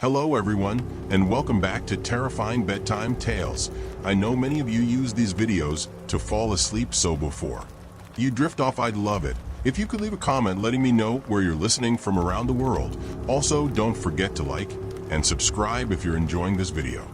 Hello everyone, and welcome back to Terrifying Bedtime Tales. I know many of you use these videos to fall asleep, so before you drift off, I'd love it if you could leave a comment letting me know where you're listening from around the world. Also, don't forget to like and subscribe if you're enjoying this video.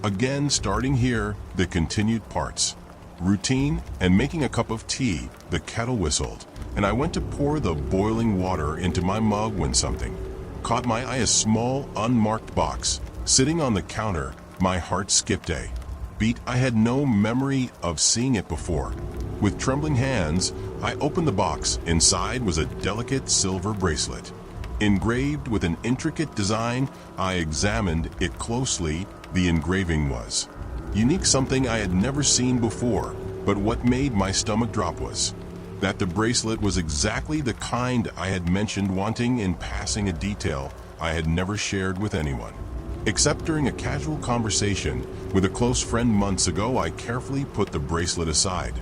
Again, starting here, the continued parts. Routine and making a cup of tea, the kettle whistled, and I went to pour the boiling water into my mug when something caught my eye. A small, unmarked box sitting on the counter. My heart skipped a beat. I had no memory of seeing it before. With trembling hands, I opened the box. Inside was a delicate silver bracelet, engraved with an intricate design. I examined it closely. The engraving was unique, something I had never seen before. But what made my stomach drop was that the bracelet was exactly the kind I had mentioned wanting, in passing, a detail I had never shared with anyone, except during a casual conversation with a close friend months ago. I carefully put the bracelet aside,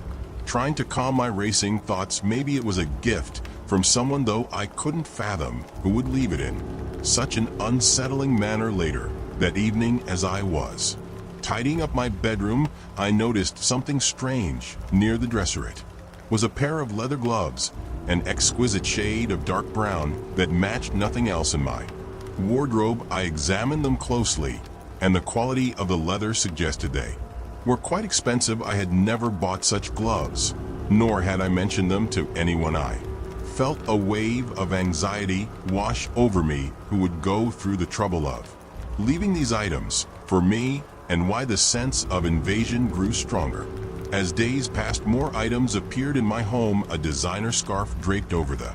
trying to calm my racing thoughts. Maybe it was a gift from someone, though I couldn't fathom who would leave it in such an unsettling manner. Later that evening, as I was tidying up my bedroom, I noticed something strange near the dresser. It was a pair of leather gloves, an exquisite shade of dark brown that matched nothing else in my wardrobe. I examined them closely, and the quality of the leather suggested they were quite expensive. I had never bought such gloves, nor had I mentioned them to anyone. I felt a wave of anxiety wash over me. Who would go through the trouble of leaving these items for me, and why? The sense of invasion grew stronger. As days passed, more items appeared in my home. A designer scarf draped over the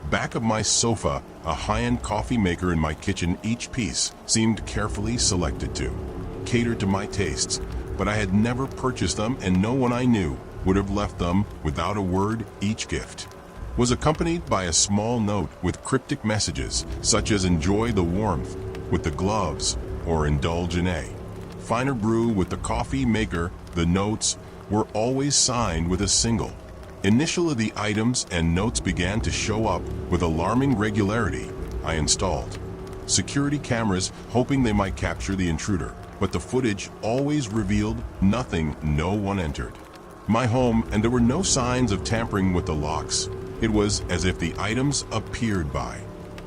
back of my sofa, a high-end coffee maker in my kitchen. Each piece seemed carefully selected to cater to my tastes, but I had never purchased them, and no one I knew would have left them without a word. Each gift was accompanied by a small note with cryptic messages such as "Enjoy the warmth with the gloves," or "Indulge in a finer brew with the coffee maker." The notes were always signed with a single initial of the items, and notes began to show up with alarming regularity. I installed security cameras, hoping they might capture the intruder, but the footage always revealed nothing. No one entered my home, and there were no signs of tampering with the locks. It was as if the items appeared by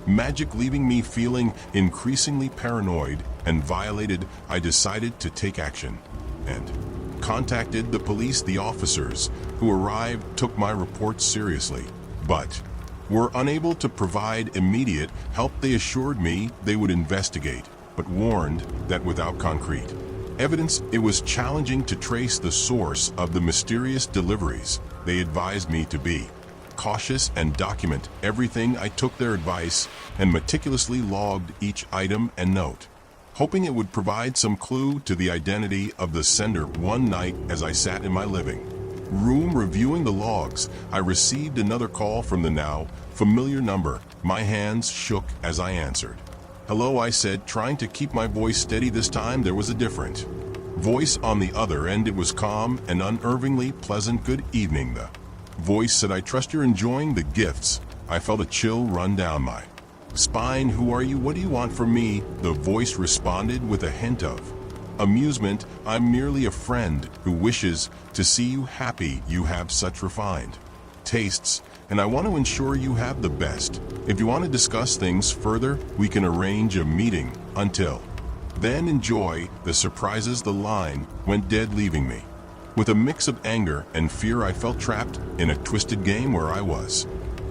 magic, leaving me feeling increasingly paranoid and violated. I decided to take action and contacted the police. The officers who arrived took my report seriously, but were unable to provide immediate help. They assured me they would investigate, but warned that without concrete evidence, it was challenging to trace the source of the mysterious deliveries. They advised me to be cautious and document everything. I took their advice and meticulously logged each item and note, hoping it would provide some clue to the identity of the sender. One night, as I sat in my living room reviewing the logs, I received another call from the now familiar number. My hands shook as I answered. "Hello," I said, trying to keep my voice steady. This time there was a different voice on the other end. It was calm and unnervingly pleasant. "Good evening," the voice said. "I trust you're enjoying the gifts." I felt a chill run down my spine. "Who are you? What do you want from me?" the voice responded with a hint of amusement. "I'm merely a friend who wishes to see you happy. You have such refined tastes, and I want to ensure you have the best. If you want to discuss things further, we can arrange a meeting. Until then, enjoy the surprises." The line went dead, leaving me with a mix of anger and fear. I felt trapped in a twisted game where I was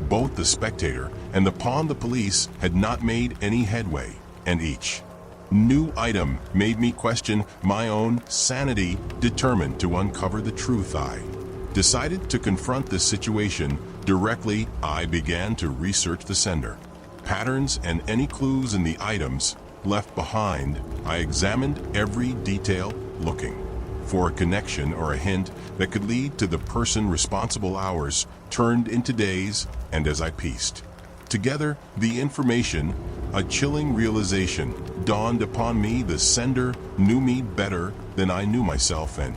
both the spectator and the pawn. The police had not made any headway, and each new item made me question my own sanity. Determined to uncover the truth, I decided to confront this situation directly. I began to research the sender patterns and any clues in the items left behind. I examined every detail, looking for a connection or a hint that could lead to the person responsible. Hours turned into days, and as I pieced together the information, a chilling realization dawned upon me. The sender knew me better than I knew myself, and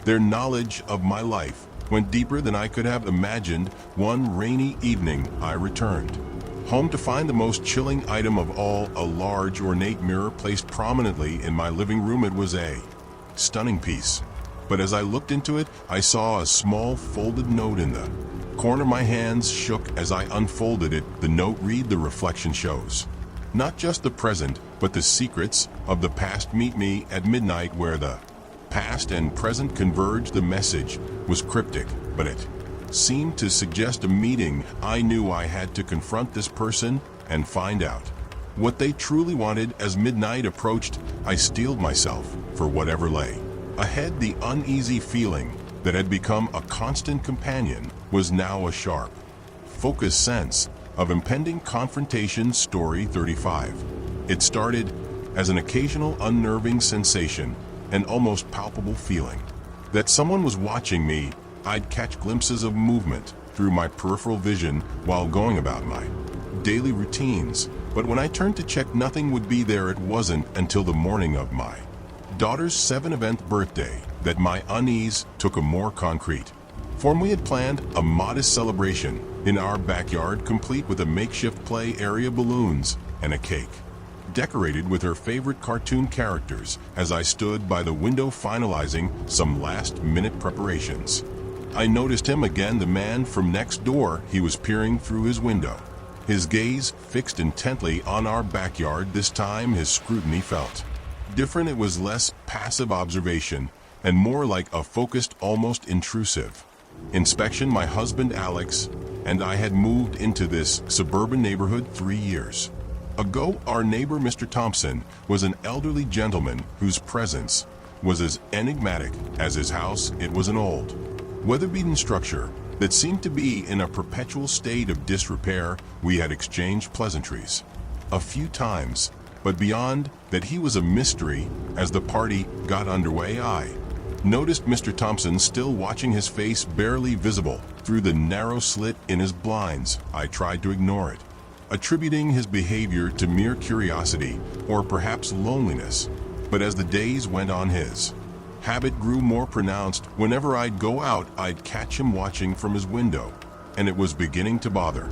their knowledge of my life went deeper than I could have imagined. One rainy evening, I returned home to find the most chilling item of all, a large ornate mirror placed prominently in my living room. It was a stunning piece. But as I looked into it, I saw a small folded note in the corner. My hands shook as I unfolded it. The note read, "The reflection shows not just the present, but the secrets of the past. Meet me at midnight where the past and present converge." The message was cryptic, but it seemed to suggest a meeting. I knew I had to confront this person and find out what they truly wanted. As midnight approached, I steeled myself for whatever lay ahead. The uneasy feeling that had become a constant companion was now a sharp, focused sense of impending confrontation. Story 35. It started as an occasional unnerving sensation, an almost palpable feeling that someone was watching me. I'd catch glimpses of movement through my peripheral vision while going about my daily routines, but when I turned to check, nothing would be there. It wasn't until the morning of my daughter's 7th birthday that my unease took a more concrete form. We had planned a modest celebration in our backyard, complete with a makeshift play area, balloons, and a cake decorated with her favorite cartoon characters. As I stood by the window finalizing some last-minute preparations, I noticed him again, the man from next door. He was peering through his window, his gaze fixed intently on our backyard. This time his scrutiny felt different. It was less passive observation and more like a focused, almost intrusive inspection. My husband Alex and I had moved into this suburban neighborhood 3 years ago. Our neighbor, Mr. Thompson, was an elderly gentleman whose presence was as enigmatic as his house. It was an old, weather-beaten structure that seemed to be in a perpetual state of disrepair. We had exchanged pleasantries a few times, but beyond that, he was a mystery. As the party got underway, I noticed Mr. Thompson still watching, his face barely visible through the narrow slit in his blinds. I tried to ignore it, attributing his behavior to mere curiosity or perhaps loneliness. But as the days went on, his habit grew more pronounced. Whenever I'd go out, I'd catch him watching from his window, and it was beginning to bother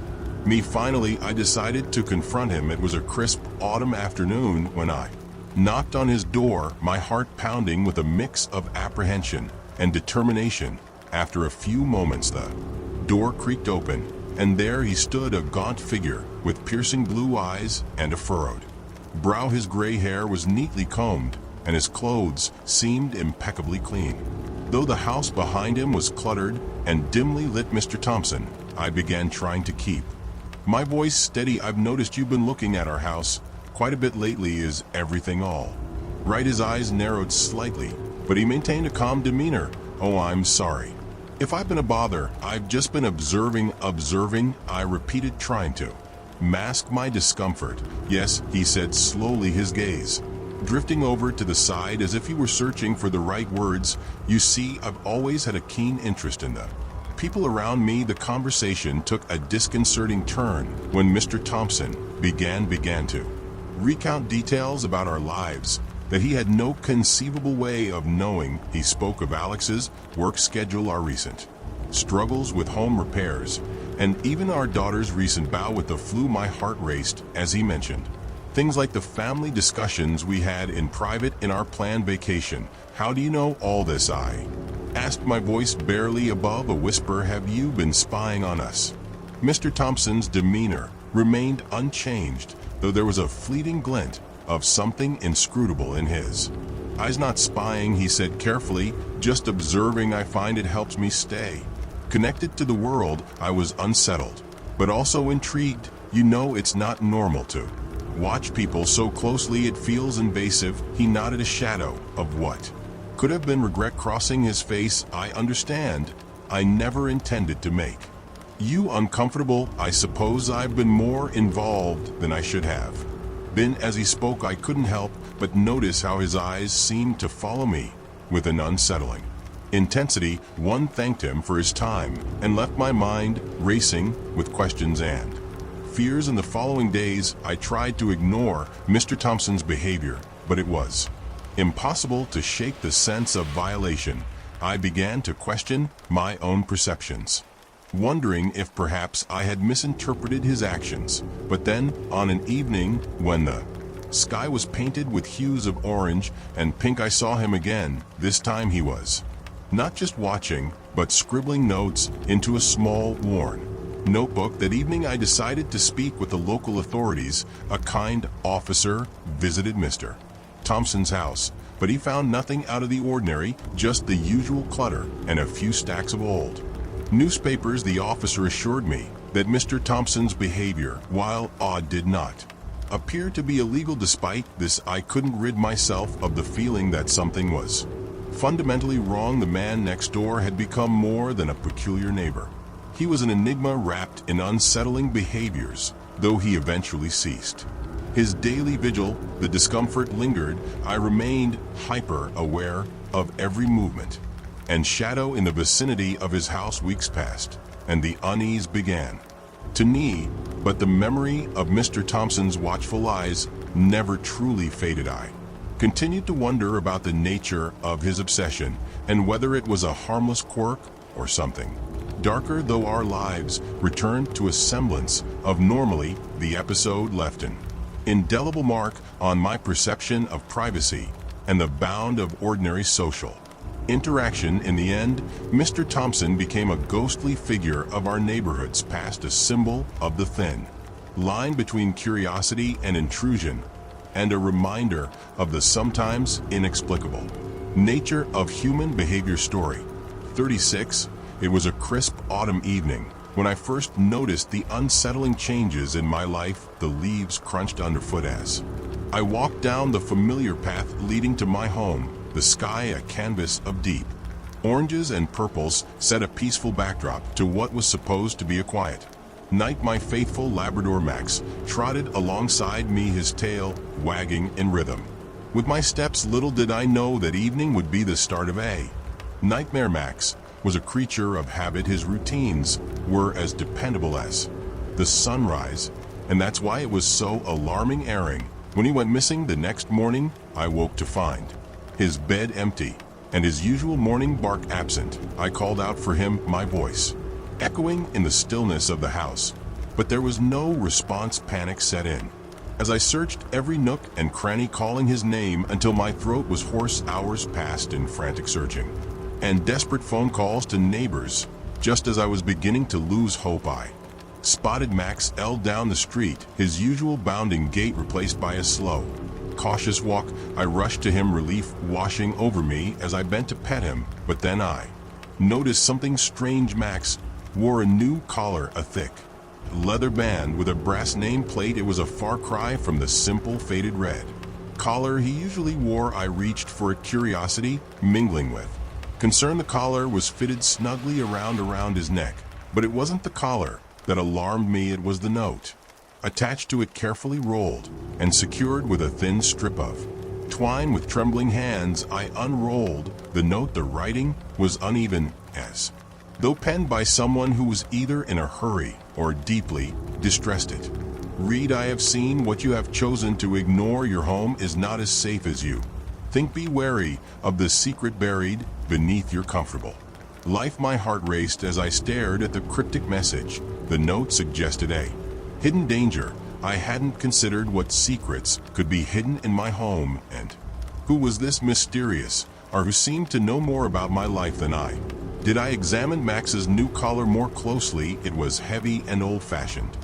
me. Finally, I decided to confront him. It was a crisp autumn afternoon when I knocked on his door, my heart pounding with a mix of apprehension and determination. After a few moments, the door creaked open, and there he stood, a gaunt figure with piercing blue eyes and a furrowed brow. His gray hair was neatly combed, and his clothes seemed impeccably clean, though the house behind him was cluttered and dimly lit. "Mr. Thompson," I began, trying to keep my voice steady, "I've noticed you've been looking at our house quite a bit lately. Is everything all right?" His eyes narrowed slightly, but he maintained a calm demeanor. "Oh, I'm sorry if I've been a bother. I've just been observing, I repeated, trying to mask my discomfort. "Yes," he said slowly, his gaze drifting over to the side as if he were searching for the right words. "You see, I've always had a keen interest in the people around me." The conversation took a disconcerting turn when Mr. Thompson began to recount details about our lives that he had no conceivable way of knowing. He spoke of Alex's work schedule, our recent struggles with home repairs, and even our daughter's recent bout with the flu. My heart raced as he mentioned things like the family discussions we had in private in our planned vacation. "How do you know all this?" I asked, my voice barely above a whisper. "Have you been spying on us?" Mr. Thompson's demeanor remained unchanged, though there was a fleeting glint of something inscrutable in his eyes. "Not spying," he said carefully, "just observing. I find it helps me stay connected to the world." I was unsettled, but also intrigued. "You know, it's not normal to watch people so closely. It feels invasive." He nodded, a shadow of what could have been regret crossing his face. "I understand. I never intended to make you uncomfortable. I suppose I've been more involved than I should have been." As he spoke, I couldn't help but notice how his eyes seemed to follow me with an unsettling intensity. One thanked him for his time and left my mind racing with questions and fears. In the following days, I tried to ignore Mr. Thompson's behavior, but it was impossible to shake the sense of violation. I began to question my own perceptions. wondering if perhaps I had misinterpreted his actions. But then, on an evening when the sky was painted with hues of orange and pink, I saw him again. This time he was not just watching, but scribbling notes into a small, worn notebook. That evening I decided to speak with the local authorities. A kind officer visited Mr. Thompson's house, but he found nothing out of the ordinary, just the usual clutter and a few stacks of old newspapers. The officer assured me that Mr. Thompson's behavior, while odd, did not appear to be illegal. Despite this, I couldn't rid myself of the feeling that something was fundamentally wrong. The man next door had become more than a peculiar neighbor. He was an enigma wrapped in unsettling behaviors, though he eventually ceased his daily vigil. The discomfort lingered. I remained hyper-aware of every movement and shadow in the vicinity of his house. Weeks passed, and the unease began to knee, but the memory of Mr. Thompson's watchful eyes never truly faded. I continued to wonder about the nature of his obsession and whether it was a harmless quirk or something darker. Though our lives returned to a semblance of normality, the episode left an indelible mark on my perception of privacy and the bound of ordinary social interaction. In the end, Mr. Thompson became a ghostly figure of our neighborhood's past, a symbol of the thin line between curiosity and intrusion, and a reminder of the sometimes inexplicable nature of human behavior. Story 36. It was a crisp autumn evening when I first noticed the unsettling changes in my life. The leaves crunched underfoot as I walked down the familiar path leading to my home. The sky, a canvas of deep oranges and purples, set a peaceful backdrop to what was supposed to be a quiet night. My faithful Labrador Max trotted alongside me, his tail wagging in rhythm with my steps. Little did I know that evening would be the start of a nightmare. Max was a creature of habit. His routines were as dependable as the sunrise, and that's why it was so alarming. Airing when he went missing the next morning, I woke to find his bed empty and his usual morning bark absent. I called out for him, my voice echoing in the stillness of the house, but there was no response. Panic set in as I searched every nook and cranny, calling his name until my throat was hoarse. Hours passed in frantic searching and desperate phone calls to neighbors. Just as I was beginning to lose hope, I spotted Max down the street, his usual bounding gait replaced by a slow, cautious walk. I rushed to him, relief washing over me as I bent to pet him. But then I noticed something strange. Max wore a new collar, a thick leather band with a brass nameplate. It was a far cry from the simple faded red collar he usually wore. I reached for it, curiosity mingling with concern. The collar was fitted snugly around his neck, but it wasn't the collar that alarmed me. It was the note attached to it, carefully rolled and secured with a thin strip of twine. With trembling hands, I unrolled the note. The writing was uneven, as though penned by someone who was either in a hurry or deeply distressed. It read, I have seen what you have chosen to ignore. Your home is not as safe as you think. Be wary of the secret buried beneath your comfortable life. My heart raced as I stared at the cryptic message. The note suggested a hidden danger. I hadn't considered what secrets could be hidden in my home, and who was this mysterious or who seemed to know more about my life than I did. I examined Max's new collar more closely. It was heavy and old-fashioned,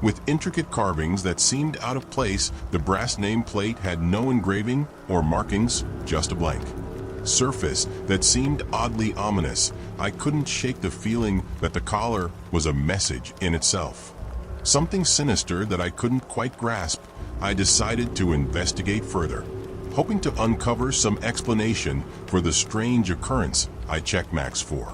with intricate carvings that seemed out of place. The brass nameplate had no engraving or markings, just a blank surface that seemed oddly ominous. I couldn't shake the feeling that the collar was a message in itself, something sinister that I couldn't quite grasp. I decided to investigate further, hoping to uncover some explanation for the strange occurrence. I checked Max for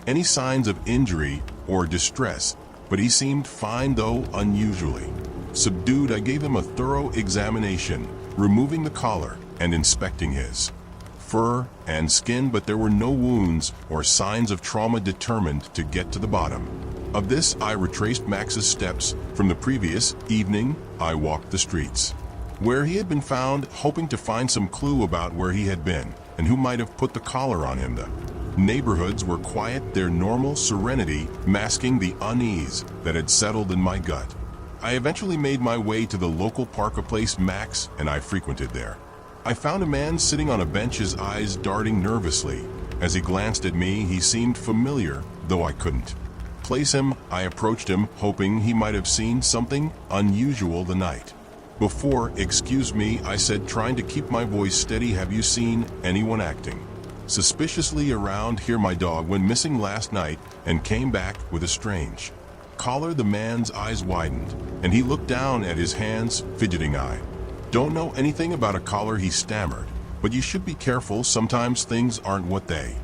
any signs of injury or distress, but he seemed fine, though unusually subdued. I gave him a thorough examination, removing the collar and inspecting his fur and skin, but there were no wounds or signs of trauma. Determined to get to the bottom of this, I retraced Max's steps from the previous evening. I walked the streets where he had been found, hoping to find some clue about where he had been and who might have put the collar on him. The Neighborhoods were quiet, their normal serenity masking the unease that had settled in my gut. I eventually made my way to the local park, a place Max and I frequented there. I found a man sitting on a bench, his eyes darting nervously. As he glanced at me, he seemed familiar, though I couldn't place him. I approached him, hoping he might have seen something unusual the night before. "Excuse me," I said, trying to keep my voice steady. "Have you seen anyone acting suspiciously around here? My dog went missing last night and came back with a strange collar." The man's eyes widened, and he looked down at his hands, fidgeting. "I don't know anything about a collar," he stammered, "but you should be careful. Sometimes things aren't what they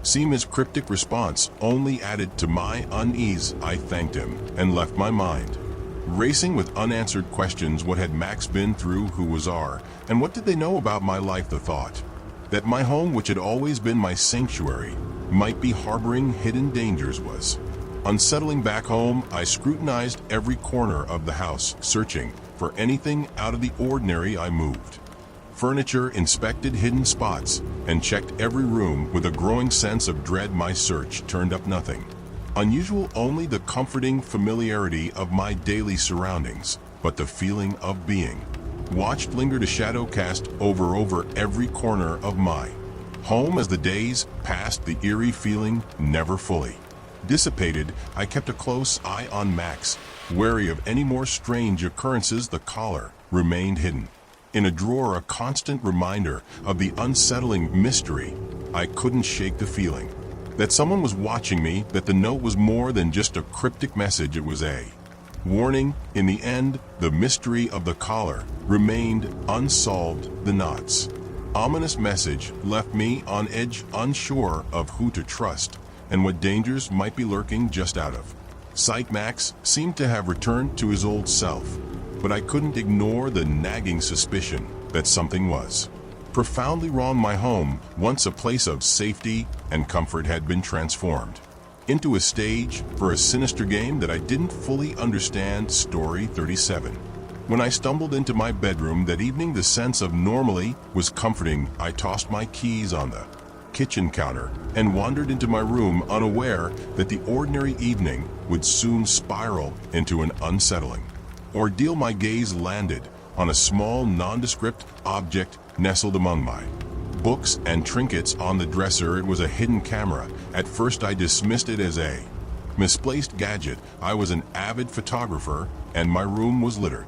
seem." His cryptic response only added to my unease. I thanked him and left, my mind racing with unanswered questions. What had Max been through? Who was R? And what did they know about my life? The thought that my home, which had always been my sanctuary, might be harboring hidden dangers was unsettling. Back home, I scrutinized every corner of the house, searching for anything out of the ordinary. I moved furniture, inspected hidden spots, and checked every room with a growing sense of dread. My search turned up nothing unusual, only the comforting familiarity of my daily surroundings. But the feeling of being watched lingered, a shadow cast over every corner of my home. As the days passed, the eerie feeling never fully dissipated. I kept a close eye on Max, wary of any more strange occurrences. The collar remained hidden in a drawer, a constant reminder of the unsettling mystery. I couldn't shake the feeling that someone was watching me, that the note was more than just a cryptic message. It was a warning. In the end, the mystery of the collar remained unsolved. The knots ominous message left me on edge, unsure of who to trust and what dangers might be lurking just out of sight. Max seemed to have returned to his old self, but I couldn't ignore the nagging suspicion that something was profoundly wrong. My home, once a place of safety and comfort, had been transformed into a stage for a sinister game that I didn't fully understand. Story 37. When I stumbled into my bedroom that evening, the sense of normalcy was comforting. I tossed my keys on the kitchen counter and wandered into my room, unaware that the ordinary evening would soon spiral into an unsettling ordeal. My gaze landed on a small, nondescript object nestled among my books and trinkets on the dresser. It was a hidden camera. At first I dismissed it as a misplaced gadget. I was an avid photographer, and my room was littered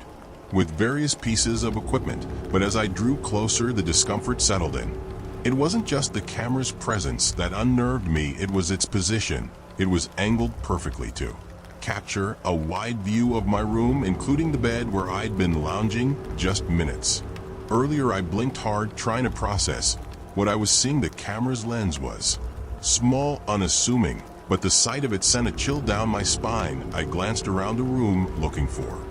with various pieces of equipment. But as I drew closer, the discomfort settled in. It wasn't just the camera's presence that unnerved me, it was its position. It was angled perfectly to capture a wide view of my room, including the bed where I'd been lounging just minutes earlier. I blinked hard, trying to process what I was seeing. The camera's lens was small, unassuming, but the sight of it sent a chill down my spine. I glanced around the room, looking for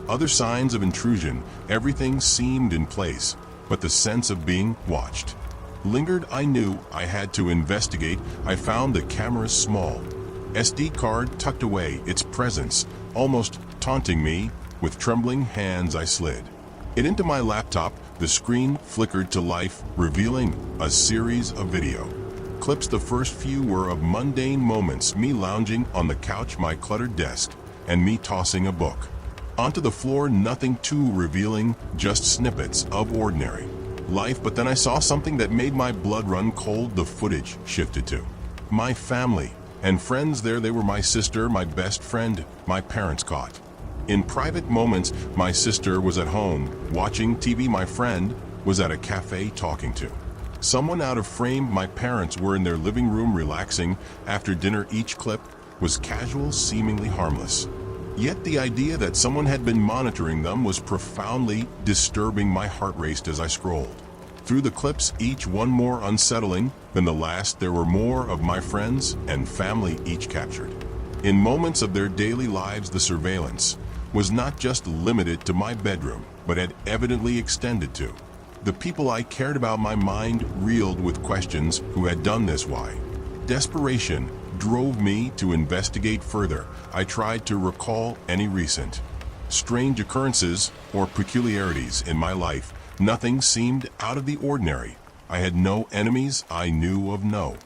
other signs of intrusion. Everything seemed in place, but the sense of being watched lingered. I knew I had to investigate. I found the camera's small SD card tucked away, its presence almost taunting me. With trembling hands, I slid it into my laptop. The screen flickered to life, revealing a series of video clips. The first few were of mundane moments, me lounging on the couch, my cluttered desk, and me tossing a book onto the floor. Nothing too revealing, just snippets of ordinary life. But then I saw something that made my blood run cold. The footage shifted to my family and friends there. They were my sister, my best friend, my parents caught in private moments. My sister was at home watching TV. My friend was at a cafe talking to someone out of frame. My parents were in their living room relaxing after dinner. Each clip was casual, seemingly harmless. Yet the idea that someone had been monitoring them was profoundly disturbing. My heart raced as I scrolled through the clips, each one more unsettling than the last. There were more of my friends and family, each captured in moments of their daily lives. The surveillance was not just limited to my bedroom, but had evidently extended to the people I cared about. My mind reeled with questions. Who had done this? Why? Desperation drove me to investigate further. I tried to recall any recent strange occurrences or peculiarities in my life. Nothing seemed out of the ordinary. I had no enemies I knew of, no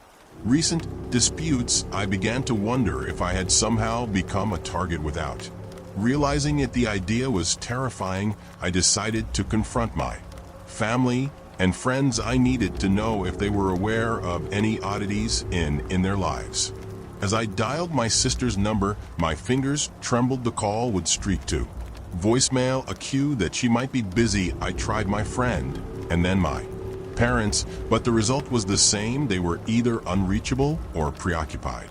recent disputes, I began to wonder if I had somehow become a target without. Realizing that the idea was terrifying, I decided to confront my family and friends. I needed to know if they were aware of any oddities in their lives. As I dialed my sister's number, my fingers trembled. The call would streak to voicemail, a cue that she might be busy. I tried my friend and then my parents, but the result was the same. They were either unreachable or preoccupied.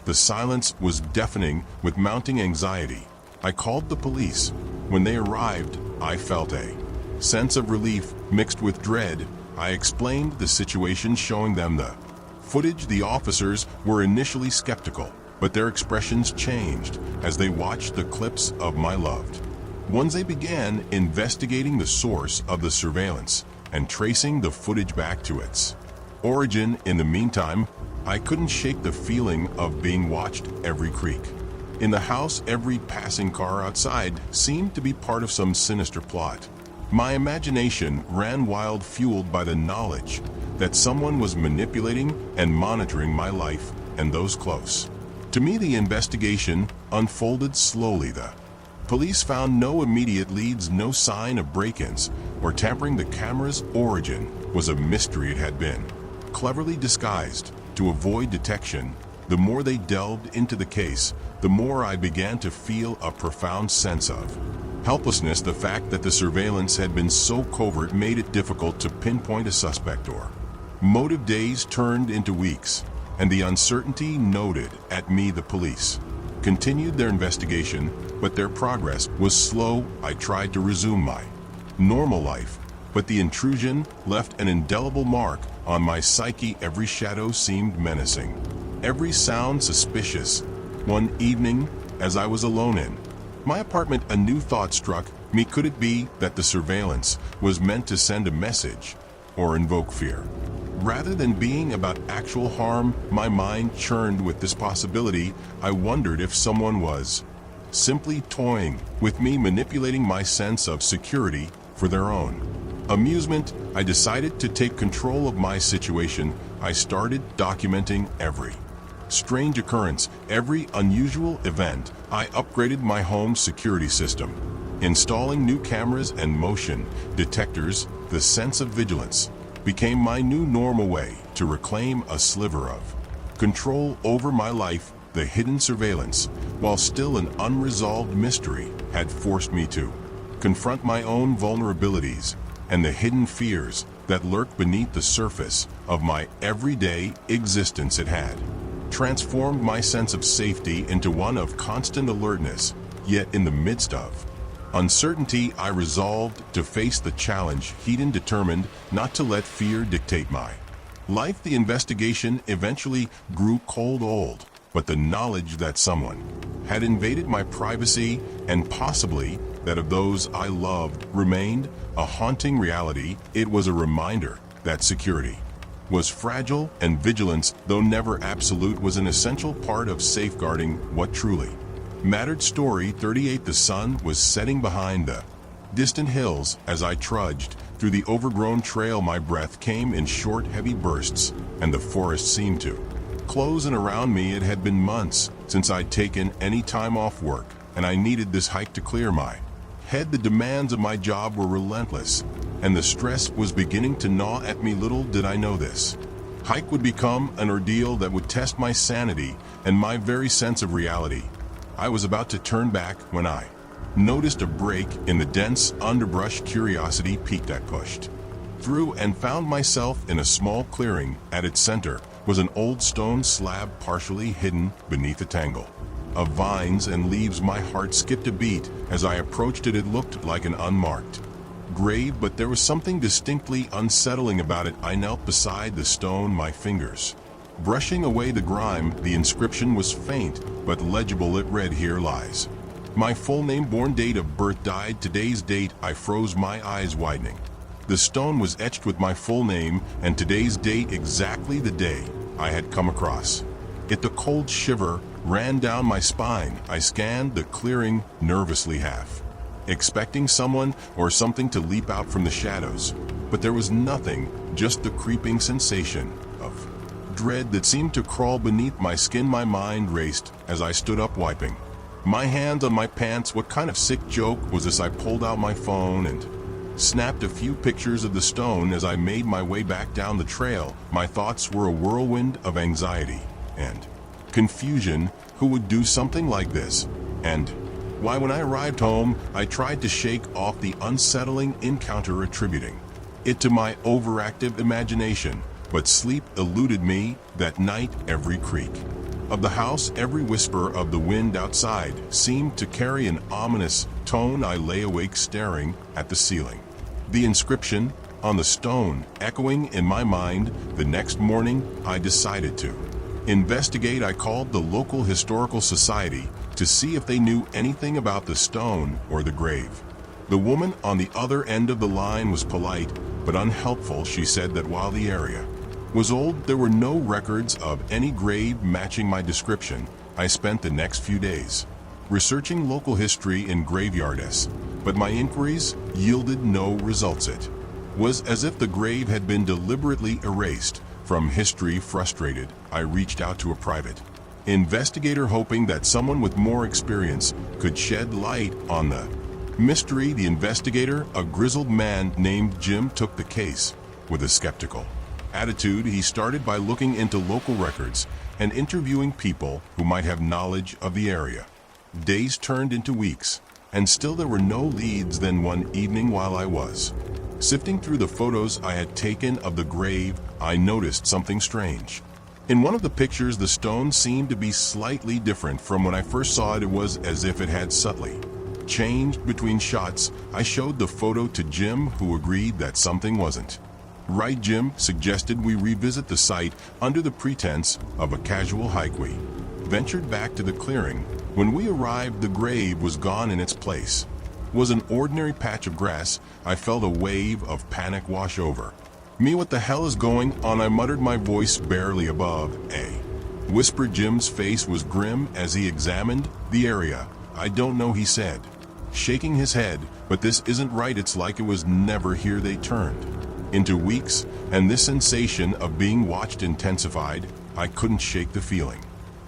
The silence was deafening with mounting anxiety. I called the police. When they arrived, I felt a sense of relief mixed with dread. I explained the situation, showing them the footage. The officers were initially skeptical, but their expressions changed as they watched the clips of my loved ones. They began investigating the source of the surveillance and tracing the footage back to its origin. In the meantime, I couldn't shake the feeling of being watched. Every creak in the house, every passing car outside seemed to be part of some sinister plot. My imagination ran wild, fueled by the knowledge that someone was manipulating and monitoring my life and those close to me. The investigation unfolded slowly. The police found no immediate leads, no sign of break-ins or tampering. The camera's origin was a mystery. It had been cleverly disguised to avoid detection. The more they delved into the case, the more I began to feel a profound sense of helplessness. The fact that the surveillance had been so covert made it difficult to pinpoint a suspect or motive. Days turned into weeks, and the uncertainty gnawed at me. The police continued their investigation, but their progress was slow. I tried to resume my normal life, but the intrusion left an indelible mark on my psyche. Every shadow seemed menacing, every sound suspicious. One evening, as I was alone in my apartment, a new thought struck me. Could it be that the surveillance was meant to send a message or invoke fear, rather than being about actual harm? My mind churned with this possibility. I wondered if someone was simply toying with me, manipulating my sense of security for their own amusement. I decided to take control of my situation. I started documenting every strange occurrence, every unusual event. I upgraded my home security system, installing new cameras and motion detectors. The sense of vigilance became my new normal way to reclaim a sliver of control over my life. The hidden surveillance, while still an unresolved mystery, had forced me to confront my own vulnerabilities and the hidden fears that lurked beneath the surface of my everyday existence. It had transformed my sense of safety into one of constant alertness. Yet in the midst of uncertainty, I resolved to face the challenge, hidden, determined not to let fear dictate my life. The investigation eventually grew cold, but the knowledge that someone had invaded my privacy, and possibly that of those I loved, remained a haunting reality. It was a reminder that security was fragile, and vigilance, though never absolute, was an essential part of safeguarding what truly mattered. Story 38. The sun was setting behind the distant hills. As I trudged through the overgrown trail, my breath came in short, heavy bursts, and the forest seemed to close in around me. It had been months since I'd taken any time off work, and I needed this hike to clear my head. The demands of my job were relentless, and the stress was beginning to gnaw at me. Little did I know this hike would become an ordeal that would test my sanity and my very sense of reality. I was about to turn back when I noticed a break in the dense underbrush. Curiosity piqued. I pushed through and found myself in a small clearing. At its center was an old stone slab, partially hidden beneath a tangle of vines and leaves. My heart skipped a beat as I approached it. It looked like an unmarked grave, but there was something distinctly unsettling about it. I knelt beside the stone, my fingers brushing away the grime. The inscription was faint but legible. It read, "Here lies my full name, born date of birth, died today's date." I froze, my eyes widening. The stone was etched with my full name and today's date, exactly the day I had come across it. The cold shiver ran down my spine. I scanned the clearing nervously, half expecting someone or something to leap out from the shadows. But there was nothing, just the creeping sensation of dread that seemed to crawl beneath my skin. My mind raced as I stood up, wiping my hands on my pants. What kind of sick joke was this? I pulled out my phone and snapped a few pictures of the stone. As I made my way back down the trail, my thoughts were a whirlwind of anxiety and confusion. Who would do something like this? And why? When I arrived home, I tried to shake off the unsettling encounter, attributing it to my overactive imagination, but sleep eluded me that night. Every creak of the house, every whisper of the wind outside seemed to carry an ominous tone. I lay awake staring at the ceiling, the inscription on the stone echoing in my mind. The next morning, I decided to investigate. I called the local historical society to see if they knew anything about the stone or the grave. The woman on the other end of the line was polite but unhelpful. She said that while the area was old, there were no records of any grave matching my description. I spent the next few days researching local history in graveyards, but my inquiries yielded no results. It was as if the grave had been deliberately erased from history. Frustrated, I reached out to a private investigator, hoping that someone with more experience could shed light on the mystery. The investigator, a grizzled man named Jim, took the case with a skeptical attitude. He started by looking into local records and interviewing people who might have knowledge of the area. Days turned into weeks, and still there were no leads. Then one evening, while I was sifting through the photos I had taken of the grave, I noticed something strange. In one of the pictures, the stone seemed to be slightly different from when I first saw it. It was as if it had subtly changed between shots. I showed the photo to Jim, who agreed that something wasn't right. Jim suggested we revisit the site under the pretense of a casual hike. We ventured back to the clearing. When we arrived, the grave was gone. In its place was an ordinary patch of grass. I felt a wave of panic wash over me. What the hell is going on? I muttered, my voice barely above a whisper. Jim's face was grim as he examined the area. I don't know, he said, shaking his head, but this isn't right. It's like it was never here. They turned into weeks, and this sensation of being watched intensified. I couldn't shake the feeling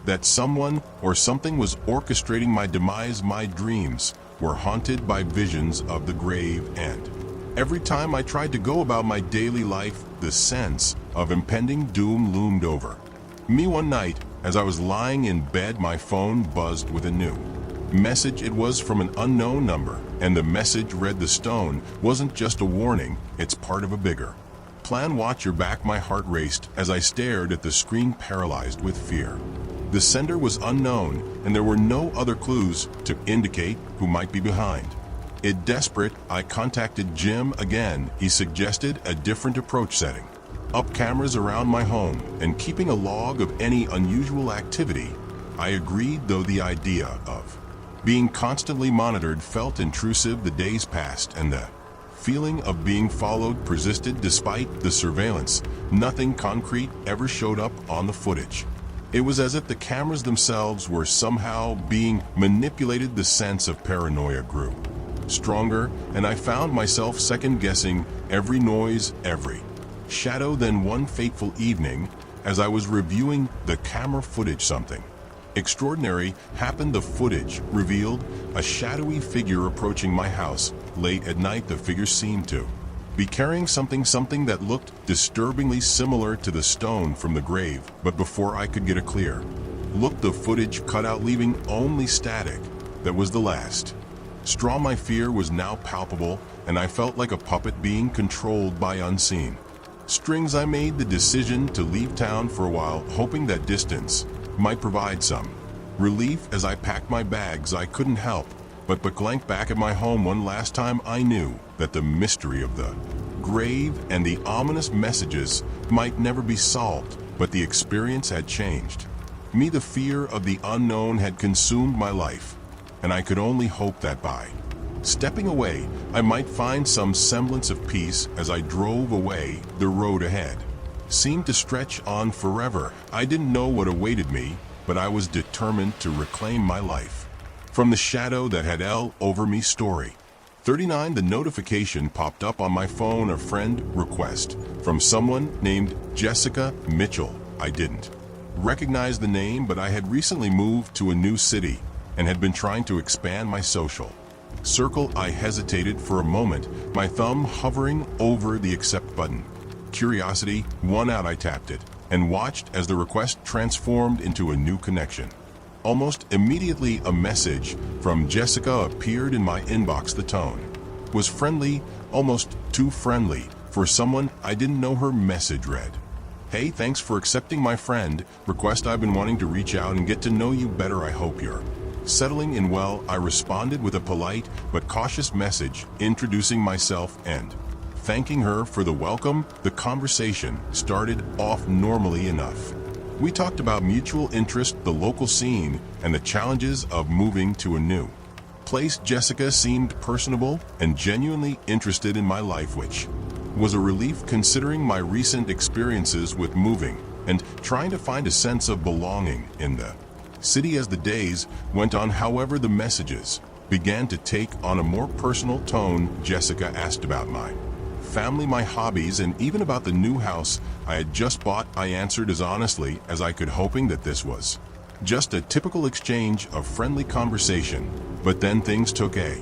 that someone or something was orchestrating my demise. My dreams were haunted by visions of the grave, and every time I tried to go about my daily life, the sense of impending doom loomed over me. One night, as I was lying in bed, my phone buzzed with a new message. It was from an unknown number, and the message read, "The stone wasn't just a warning, it's part of a bigger plan. Watch your back." My heart raced as I stared at the screen, paralyzed with fear. The sender was unknown, and there were no other clues to indicate who might be behind it. Desperate, I contacted Jim again. He suggested a different approach, setting up cameras around my home and keeping a log of any unusual activity. I agreed, though the idea of being constantly monitored felt intrusive. The days passed, and the feeling of being followed persisted. Despite the surveillance, nothing concrete ever showed up on the footage. It was as if the cameras themselves were somehow being manipulated. The sense of paranoia grew stronger, and I found myself second-guessing every noise, every shadow. Then one fateful evening, as I was reviewing the camera footage, something extraordinary happened. The footage revealed a shadowy figure approaching my house late at night. The figure seemed to be carrying something that looked disturbingly similar to the stone from the grave. But before I could get a clear look, the footage cut out, leaving only static. That was the last straw. My fear was now palpable, and I felt like a puppet being controlled by unseen strings. I made the decision to leave town for a while, hoping that distance might provide some relief. As I packed my bags, I couldn't help but glance back at my home one last time. I knew that the mystery of the grave and the ominous messages might never be solved, but the experience had changed me. The fear of the unknown had consumed my life, and I could only hope that by stepping away, I might find some semblance of peace. As I drove away, the road ahead seemed to stretch on forever. I didn't know what awaited me, but I was determined to reclaim my life from the shadow that had held over me. Story 39. The notification popped up on my phone. A friend request from someone named Jessica Mitchell. I didn't recognize the name, but I had recently moved to a new city and had been trying to expand my social circle. I hesitated for a moment, my thumb hovering over the accept button. Curiosity won out. I tapped it and watched as the request transformed into a new connection. Almost immediately, a message from Jessica appeared in my inbox. The tone was friendly, almost too friendly for someone I didn't know. Her message read, "Hey, thanks for accepting my friend request. I've been wanting to reach out and get to know you better. I hope you're settling in well." I responded with a polite but cautious message, introducing myself and thanking her for the welcome. The conversation started off normally enough. We talked about mutual interest, the local scene, and the challenges of moving to a new place. Jessica seemed personable and genuinely interested in my life, which was a relief considering my recent experiences with moving and trying to find a sense of belonging in the city. As the days went on, however, the messages began to take on a more personal tone. Jessica asked about my family, my hobbies, and even about the new house I had just bought. I answered as honestly as I could, hoping that this was just a typical exchange of friendly conversation. But then things took a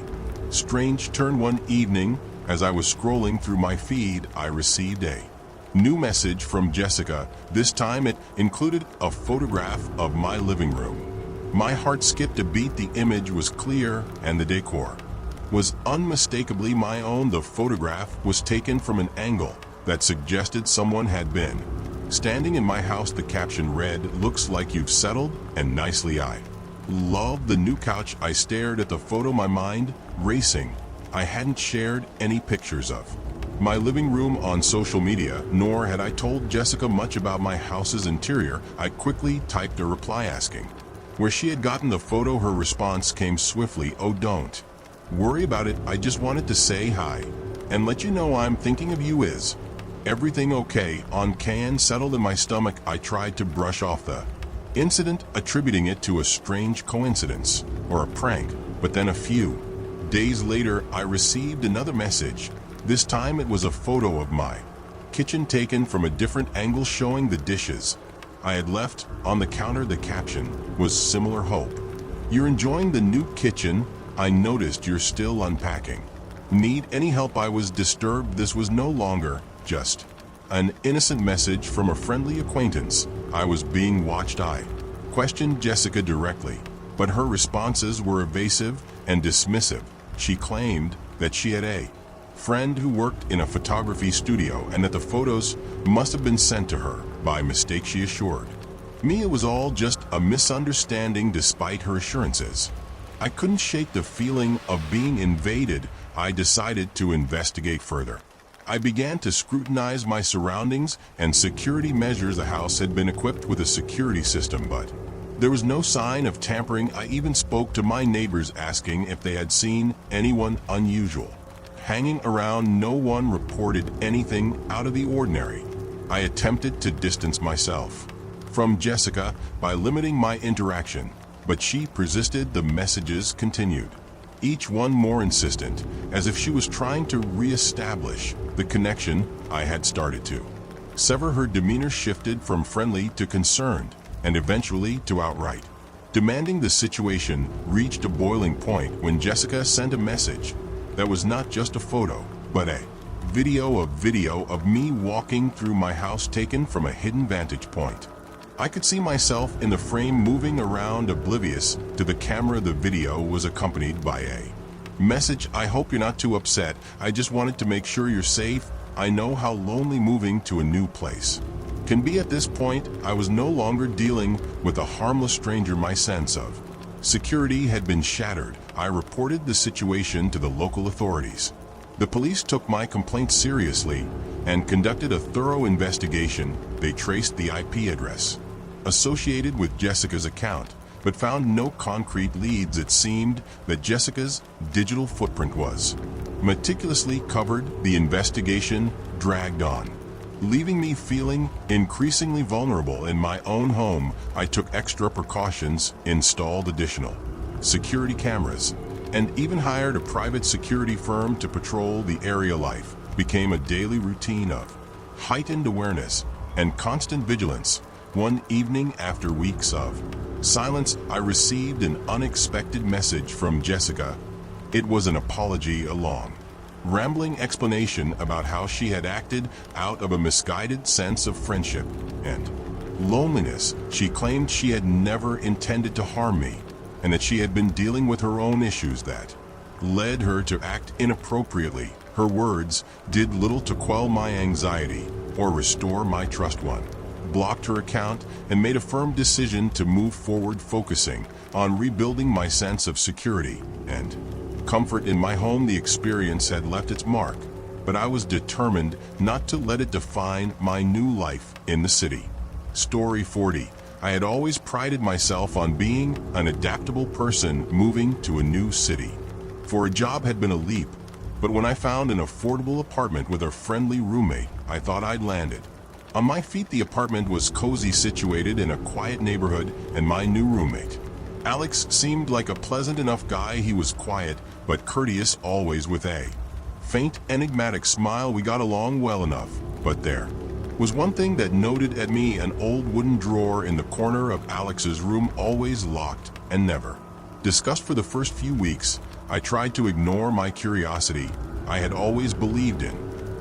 strange turn. One evening, as I was scrolling through my feed, I received a new message from Jessica. This time it included a photograph of my living room. My heart skipped a beat. The image was clear and the decor was unmistakably my own. The photograph was taken from an angle that suggested someone had been standing in my house. The caption read, "Looks like you've settled, and nicely. I love the new couch." I stared at the photo, my mind racing. I hadn't shared any pictures of my living room on social media, nor had I told Jessica much about my house's interior. I quickly typed a reply asking where she had gotten the photo. Her response came swiftly, "Oh, don't worry about it. I just wanted to say hi and let you know I'm thinking of you. Is everything okay?" On can settled in my stomach. I tried to brush off the incident, attributing it to a strange coincidence or a prank. But then a few days later, I received another message. This time it was a photo of my kitchen taken from a different angle, showing the dishes I had left on the counter. The caption was similar, "Hope you're enjoying the new kitchen. I noticed you're still unpacking. Need any help?" I was disturbed. This was no longer just an innocent message from a friendly acquaintance. I was being watched. I questioned Jessica directly, but her responses were evasive and dismissive. She claimed that she had a friend who worked in a photography studio and that the photos must have been sent to her by mistake. She assured me it was all just a misunderstanding. Despite her assurances, I couldn't shake the feeling of being invaded. I decided to investigate further. I began to scrutinize my surroundings and security measures. The house had been equipped with a security system, but there was no sign of tampering. I even spoke to my neighbors, asking if they had seen anyone unusual hanging around. No one reported anything out of the ordinary. I attempted to distance myself from Jessica by limiting my interaction, but she persisted. The messages continued, each one more insistent, as if she was trying to re-establish the connection I had started to sever. Her demeanor shifted from friendly to concerned, and eventually to outright demanding. The situation reached a boiling point when Jessica sent a message that was not just a photo, but a video of me walking through my house, taken from a hidden vantage point. I could see myself in the frame, moving around, oblivious to the camera. The video was accompanied by a message, "I hope you're not too upset. I just wanted to make sure you're safe. I know how lonely moving to a new place can be." At this point, I was no longer dealing with a harmless stranger. My sense of security had been shattered. I reported the situation to the local authorities. The police took my complaint seriously and conducted a thorough investigation. They traced the IP address associated with Jessica's account, but found no concrete leads. It seemed that Jessica's digital footprint was meticulously covered. The investigation dragged on, leaving me feeling increasingly vulnerable in my own home. I took extra precautions, installed additional security cameras, and even hired a private security firm to patrol the area. Life became a daily routine of heightened awareness and constant vigilance. One evening, after weeks of silence, I received an unexpected message from Jessica. It was an apology, a long, rambling explanation about how she had acted out of a misguided sense of friendship and loneliness. She claimed she had never intended to harm me, and that she had been dealing with her own issues that led her to act inappropriately. Her words did little to quell my anxiety or restore my trust. One blocked her account and made a firm decision to move forward, focusing on rebuilding my sense of security and comfort in my home. The experience had left its mark, but I was determined not to let it define my new life in the city. Story 40. I had always prided myself on being an adaptable person. Moving to a new city for a job had been a leap, but when I found an affordable apartment with a friendly roommate, I thought I'd landed. On my feet, the apartment was cozy, situated in a quiet neighborhood, and my new roommate, Alex, seemed like a pleasant enough guy. He was quiet, but courteous, always with a faint, enigmatic smile. We got along well enough, but there was one thing that noted at me: an old wooden drawer in the corner of Alex's room, always locked and never discussed. For the first few weeks, I tried to ignore my curiosity. I had always believed in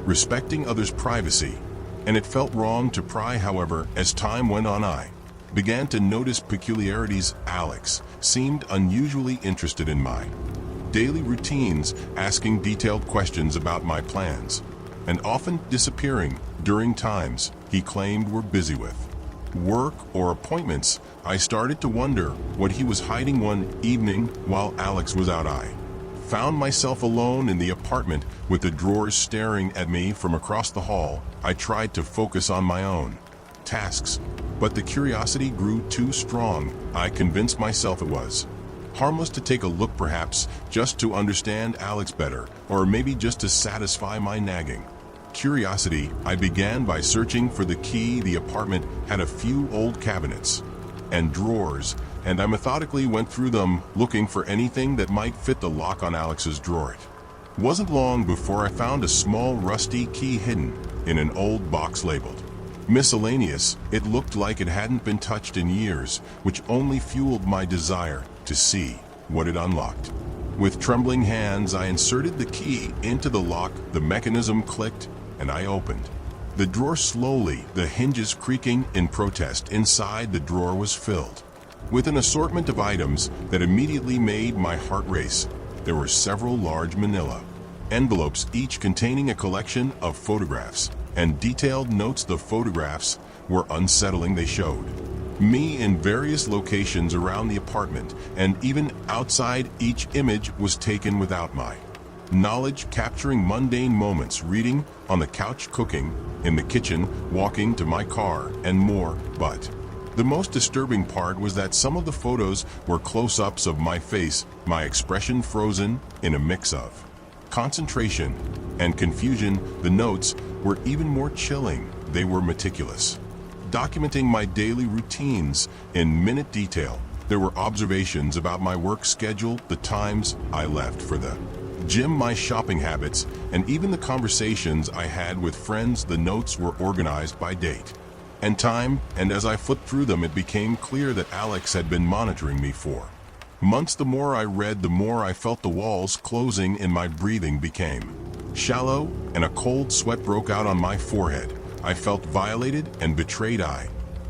respecting others' privacy, and it felt wrong to pry. However, as time went on, I began to notice peculiarities. Alex seemed unusually interested in my daily routines, asking detailed questions about my plans, and often disappearing during times he claimed were busy with work or appointments. I started to wonder what he was hiding. One evening, while Alex was out, I found myself alone in the apartment with the drawers staring at me from across the hall. I tried to focus on my own tasks, but the curiosity grew too strong. I convinced myself it was harmless to take a look, perhaps just to understand Alex better, or maybe just to satisfy my nagging curiosity. I began by searching for the key. The apartment had a few old cabinets and drawers, and I methodically went through them, looking for anything that might fit the lock on Alex's drawer. It wasn't long before I found a small rusty key hidden in an old box labeled miscellaneous. It looked like it hadn't been touched in years, which only fueled my desire to see what it unlocked. With trembling hands, I inserted the key into the lock. The mechanism clicked, and I opened the drawer slowly, the hinges creaking in protest. Inside, the drawer was filled with an assortment of items that immediately made my heart race. There were several large manila envelopes, each containing a collection of photographs and detailed notes. The photographs were unsettling. They showed me in various locations around the apartment and even outside. Each image was taken without my knowledge, capturing mundane moments: reading on the couch, cooking in the kitchen, walking to my car, and more. But the most disturbing part was that some of the photos were close-ups of my face, my expression frozen in a mix of concentration and confusion. The notes were even more chilling. They were meticulous, documenting my daily routines in minute detail. There were observations about my work schedule, the times I left for the gym, my shopping habits, and even the conversations I had with friends. The notes were organized by date and time, and as I flipped through them, it became clear that Alex had been monitoring me for months. The more I read, the more I felt the walls closing in. My breathing became shallow, and a cold sweat broke out on my forehead. I felt violated and betrayed. I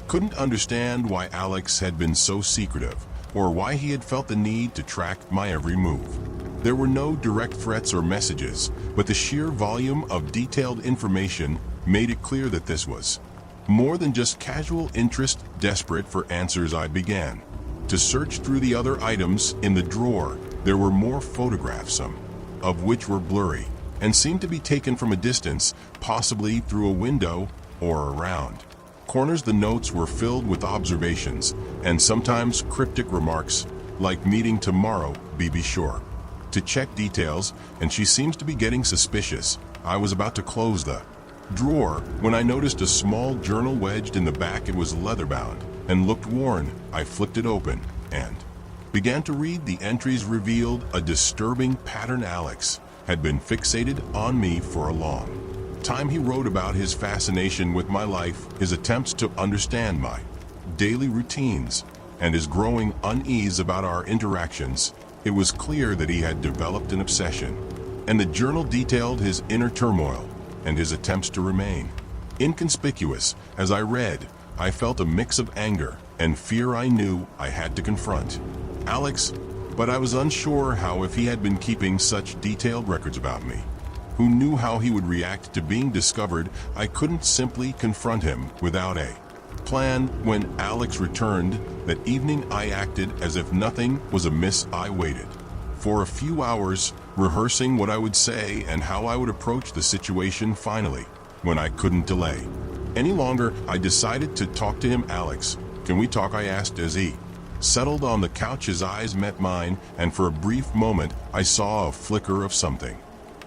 couldn't understand why Alex had been so secretive, or why he had felt the need to track my every move. There were no direct threats or messages, but the sheer volume of detailed information made it clear that this was more than just casual interest. Desperate for answers, I began to search through the other items in the drawer. There were more photographs, some of which were blurry and seemed to be taken from a distance, possibly through a window or around corners. The notes were filled with observations and sometimes cryptic remarks like "meeting tomorrow, be sure to check details," and "she seems to be getting suspicious." I was about to close the drawer when I noticed a small journal wedged in the back. It was leather-bound and looked worn. I flipped it open and began to read. The entries revealed a disturbing pattern. Alex had been fixated on me for a long time. He wrote about his fascination with my life, his attempts to understand my daily routines, and his growing unease about our interactions, it was clear that he had developed an obsession. And the journal detailed his inner turmoil and his attempts to remain inconspicuous. As I read, I felt a mix of anger and fear I knew I had to confront Alex, but I was unsure how if he had been keeping such detailed records about me. Who knew how he would react to being discovered? I couldn't simply confront him without a plan. When Alex returned that evening, I acted as if nothing was amiss. I waited for a few hours, rehearsing what I would say and how I would approach the situation. Finally, when I couldn't delay any longer, I decided to talk to him. Alex, can we talk? I asked as he settled on the couch. His eyes met mine, and for a brief moment I saw a flicker of something.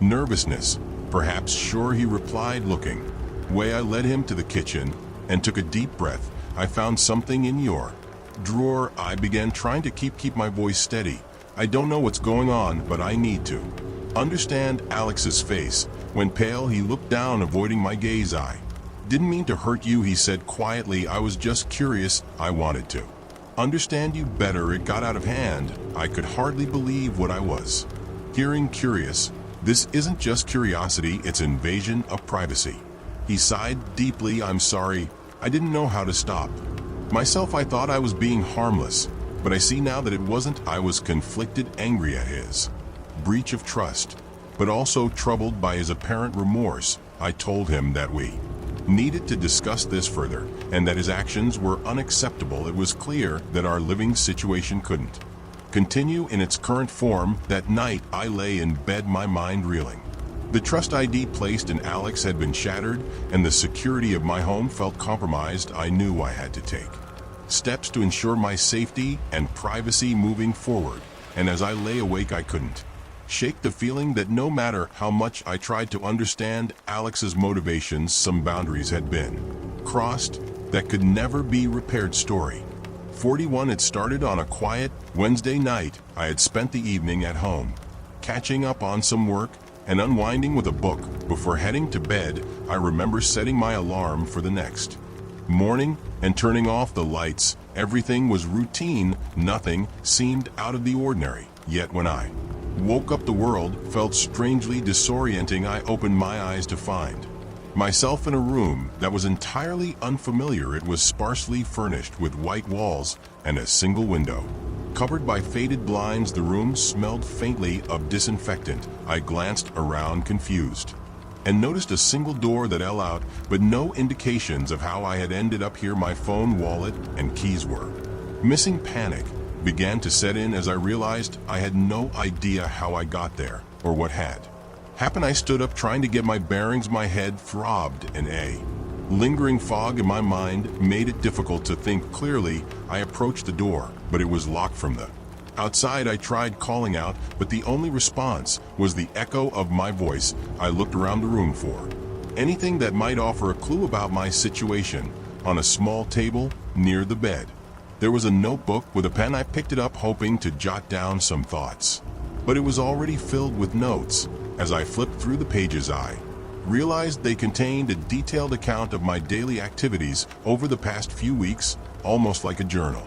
Nervousness, perhaps. Sure, he replied, looking away. I led him to the kitchen and took a deep breath. I found something in your drawer. I began, trying to keep my voice steady. I don't know what's going on, but I need to understand. Alex's face went pale. He looked down, avoiding my gaze. I didn't mean to hurt you, he said quietly. I was just curious. I wanted to understand you better. It got out of hand. I could hardly believe what I was hearing. Curious? This isn't just curiosity, it's invasion of privacy. He sighed deeply. I'm sorry. I didn't know how to stop myself. I thought I was being harmless, but I see now that it wasn't. I was conflicted, angry at his breach of trust, but also troubled by his apparent remorse. I told him that we needed to discuss this further and that his actions were unacceptable. It was clear that our living situation couldn't continue in its current form. That night, I lay in bed, my mind reeling. The trust ID placed in Alex had been shattered, and the security of my home felt compromised. I knew I had to take steps to ensure my safety and privacy moving forward, and as I lay awake, I couldn't shake the feeling that no matter how much I tried to understand Alex's motivations, some boundaries had been crossed that could never be repaired. Story 41. It started on a quiet Wednesday night. I had spent the evening at home, catching up on some work and unwinding with a book. Before heading to bed, I remember setting my alarm for the next morning and turning off the lights. Everything was routine. Nothing seemed out of the ordinary. Yet when I woke up, the world felt strangely disorienting. I opened my eyes to find myself in a room that was entirely unfamiliar. It was sparsely furnished with white walls and a single window covered by faded blinds. The room smelled faintly of disinfectant. I glanced around, confused, and noticed a single door that held out, but no indications of how I had ended up here. My phone, wallet, and keys were missing. Panic began to set in as I realized I had no idea how I got there or what had happened. I stood up, trying to get my bearings. My head throbbed, and a lingering fog in my mind made it difficult to think clearly. I approached the door, but it was locked from the outside. I tried calling out, but the only response was the echo of my voice. I looked around the room for anything that might offer a clue about my situation. On a small table near the bed, there was a notebook with a pen. I picked it up, hoping to jot down some thoughts, but it was already filled with notes. As I flipped through the pages, I realized they contained a detailed account of my daily activities over the past few weeks, almost like a journal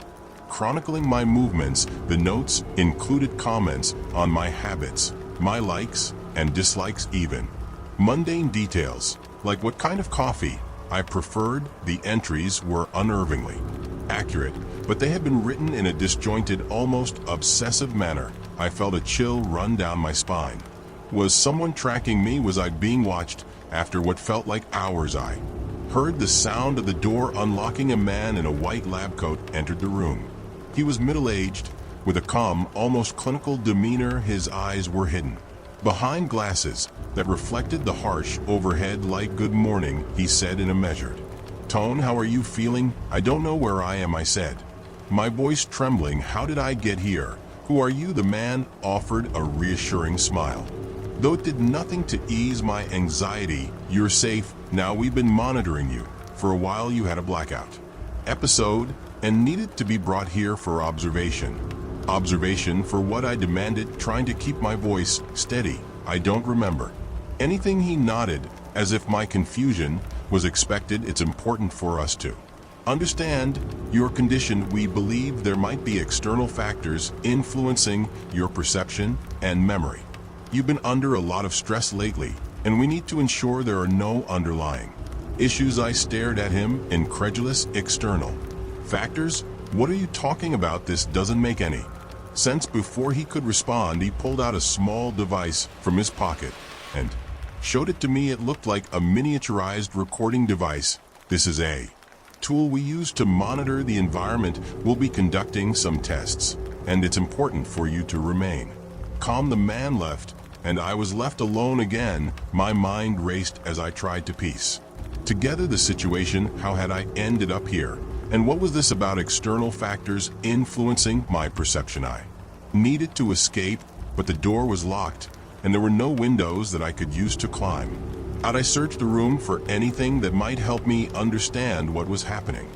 chronicling my movements. The notes included comments on my habits, my likes and dislikes, even mundane details like what kind of coffee I preferred. The entries were unnervingly accurate, but they had been written in a disjointed, almost obsessive manner. I felt a chill run down my spine. Was someone tracking me? Was I being watched? After what felt like hours, I heard the sound of the door unlocking. A man in a white lab coat entered the room. He was middle-aged, with a calm, almost clinical demeanor. His eyes were hidden behind glasses that reflected the harsh overhead light. Good morning, he said in a measured tone. How are you feeling? I don't know where I am, I said, my voice trembling. How did I get here? Who are you? The man offered a reassuring smile, though it did nothing to ease my anxiety. You're safe now. We've been monitoring you for a while. You had a blackout episode and needed to be brought here for observation. Observation for what? I demanded, trying to keep my voice steady. I don't remember anything. He nodded, as if my confusion was expected. It's important for us to Understand your condition. We believe there might be external factors influencing your perception and memory. You've been under a lot of stress lately, and we need to ensure there are no underlying issues. I stared at him, incredulous. External factors? What are you talking about? This doesn't make any sense. Before he could respond, he pulled out a small device from his pocket and showed it to me. It looked like a miniaturized recording device. This is a tool we use to monitor the environment. We'll be conducting some tests, and it's important for you to remain calm. The man left, and I was left alone again. My mind raced as I tried to piece together the situation. How had I ended up here? And what was this about external factors influencing my perception? I needed to escape, but the door was locked, and there were no windows that I could use to climb out. I searched the room for anything that might help me understand what was happening.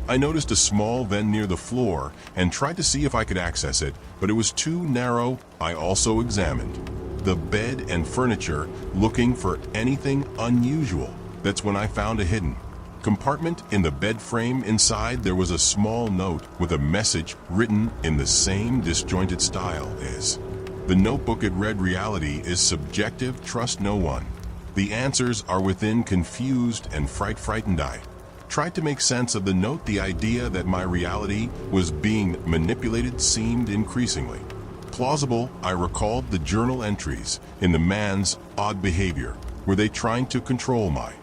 I noticed a small vent near the floor and tried to see if I could access it, but it was too narrow. I also examined the bed and furniture, looking for anything unusual. That's when I found a hidden compartment in the bed frame. Inside, there was a small note with a message written in the same disjointed style as the notebook. It read, "Reality is subjective, trust no one. The answers are within." Confused and frightened, I tried to make sense of the note. The idea that my reality was being manipulated seemed increasingly plausible. I recalled the journal entries in the man's odd behavior. Were they trying to control my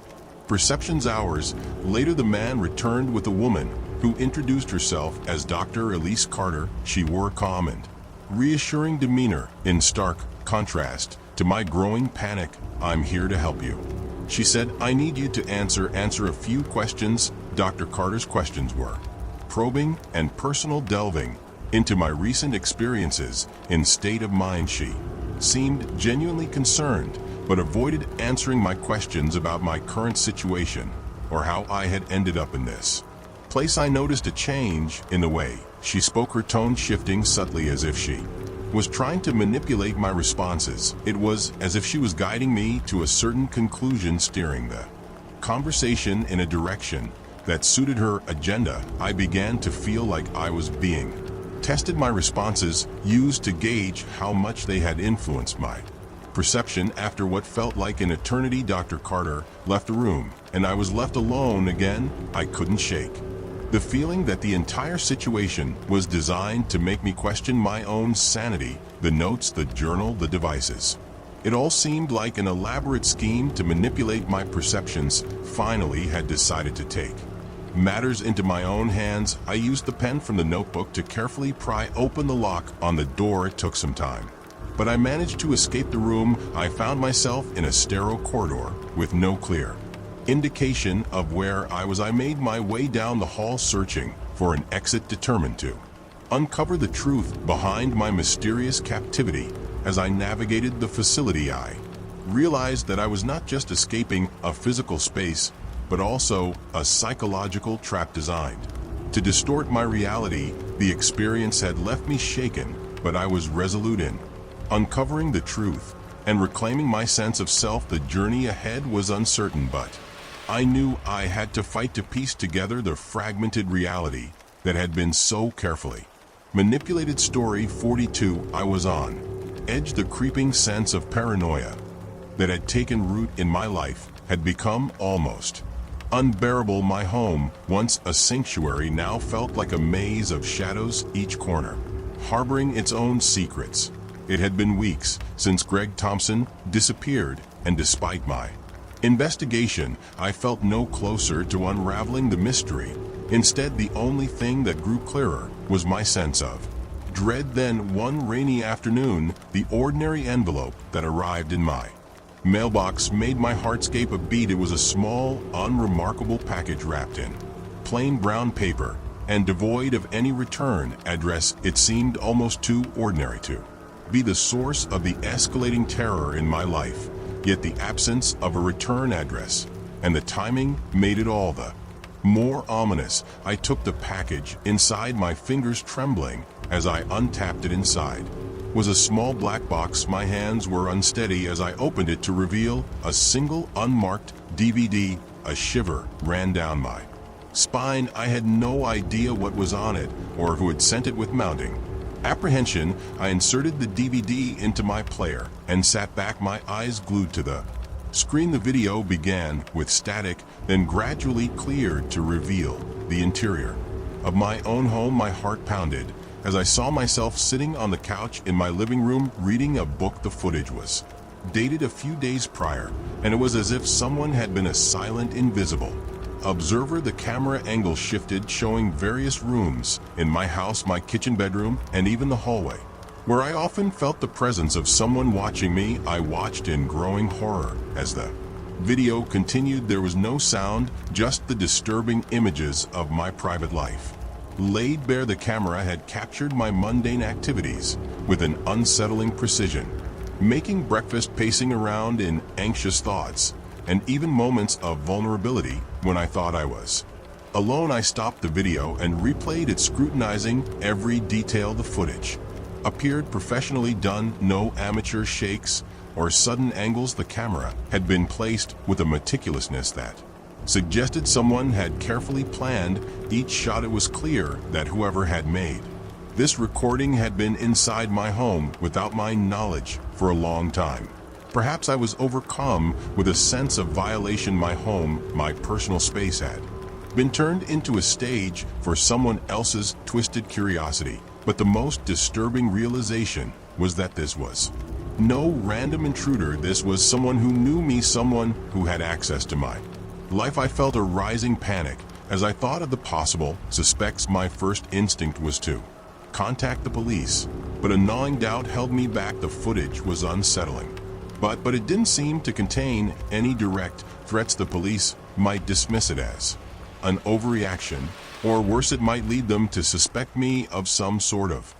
perceptions? Hours later, the man returned with a woman who introduced herself as Dr. Elise Carter. She wore calm and reassuring demeanor, in stark contrast to my growing panic. "I'm here to help you," she said. "I need you to answer a few questions." Dr. Carter's questions were probing and personal, delving into my recent experiences in state of mind. She seemed genuinely concerned, but avoided answering my questions about my current situation or how I had ended up in this place. I noticed a change in the way she spoke, her tone shifting subtly, as if she was trying to manipulate my responses. It was as if she was guiding me to a certain conclusion, steering the conversation in a direction that suited her agenda. I began to feel like I was being tested, my responses used to gauge how much they had influenced my perception. After what felt like an eternity, Dr. Carter left the room, and I was left alone again. I couldn't shake the feeling that the entire situation was designed to make me question my own sanity. The notes, the journal, the devices. It all seemed like an elaborate scheme to manipulate my perceptions. Finally, had decided to take matters into my own hands. I used the pen from the notebook to carefully pry open the lock on the door. It took some time, but I managed to escape the room. I found myself in a sterile corridor with no clear indication of where I was. I made my way down the hall, searching for an exit, determined to uncover the truth behind my mysterious captivity. As I navigated the facility, I realized that I was not just escaping a physical space, but also a psychological trap designed to distort my reality. The experience had left me shaken, but I was resolute in uncovering the truth and reclaiming my sense of self. The journey ahead was uncertain, but I knew I had to fight to piece together the fragmented reality that had been so carefully manipulated. Story 42. I was on edge. The creeping sense of paranoia that had taken root in my life had become almost unbearable. My home, once a sanctuary, now felt like a maze of shadows, each corner harboring its own secrets. It had been weeks since Greg Thompson disappeared, and despite my investigation, I felt no closer to unraveling the mystery. Instead, the only thing that grew clearer was my sense of dread. Then, one rainy afternoon, the ordinary envelope that arrived in my mailbox made my heart skip a beat. It was a small, unremarkable package wrapped in plain brown paper and devoid of any return address. It seemed almost too ordinary to be the source of the escalating terror in my life. Yet the absence of a return address and the timing made it all the more ominous. I took the package inside, my fingers trembling as I untapped it. Inside was a small black box. My hands were unsteady as I opened it to reveal a single unmarked DVD. A shiver ran down my Spine, I had no idea what was on it or who had sent it with mounting. Apprehension, I inserted the DVD into my player and sat back, my eyes glued to the screen. The video began with static, then gradually cleared to reveal the interior of my own home. My heart pounded as I saw myself sitting on the couch in my living room reading a book. The footage was dated a few days prior, and it was as if someone had been a silent, invisible observer. The camera angle shifted, showing various rooms in my house, my kitchen, bedroom, and even the hallway, where I often felt the presence of someone watching me. I watched in growing horror as the video continued. There was no sound, just the disturbing images of my private life laid bare. The camera had captured my mundane activities with an unsettling precision, making breakfast, pacing around in anxious thoughts, and even moments of vulnerability when I thought I was alone. I stopped the video and replayed it, scrutinizing every detail. The footage appeared professionally done, no amateur shakes or sudden angles. The camera had been placed with a meticulousness that suggested someone had carefully planned each shot. It was clear that whoever had made this recording had been inside my home without my knowledge for a long time. Perhaps I was overcome with a sense of violation. My home, my personal space, had been turned into a stage for someone else's twisted curiosity. But the most disturbing realization was that this was no random intruder. This was someone who knew me, someone who had access to my life. I felt a rising panic as I thought of the possible suspects. My first instinct was to contact the police, but a gnawing doubt held me back. The footage was unsettling, but it didn't seem to contain any direct threats. The police might dismiss it as an overreaction, or worse, it might lead them to suspect me of some sort of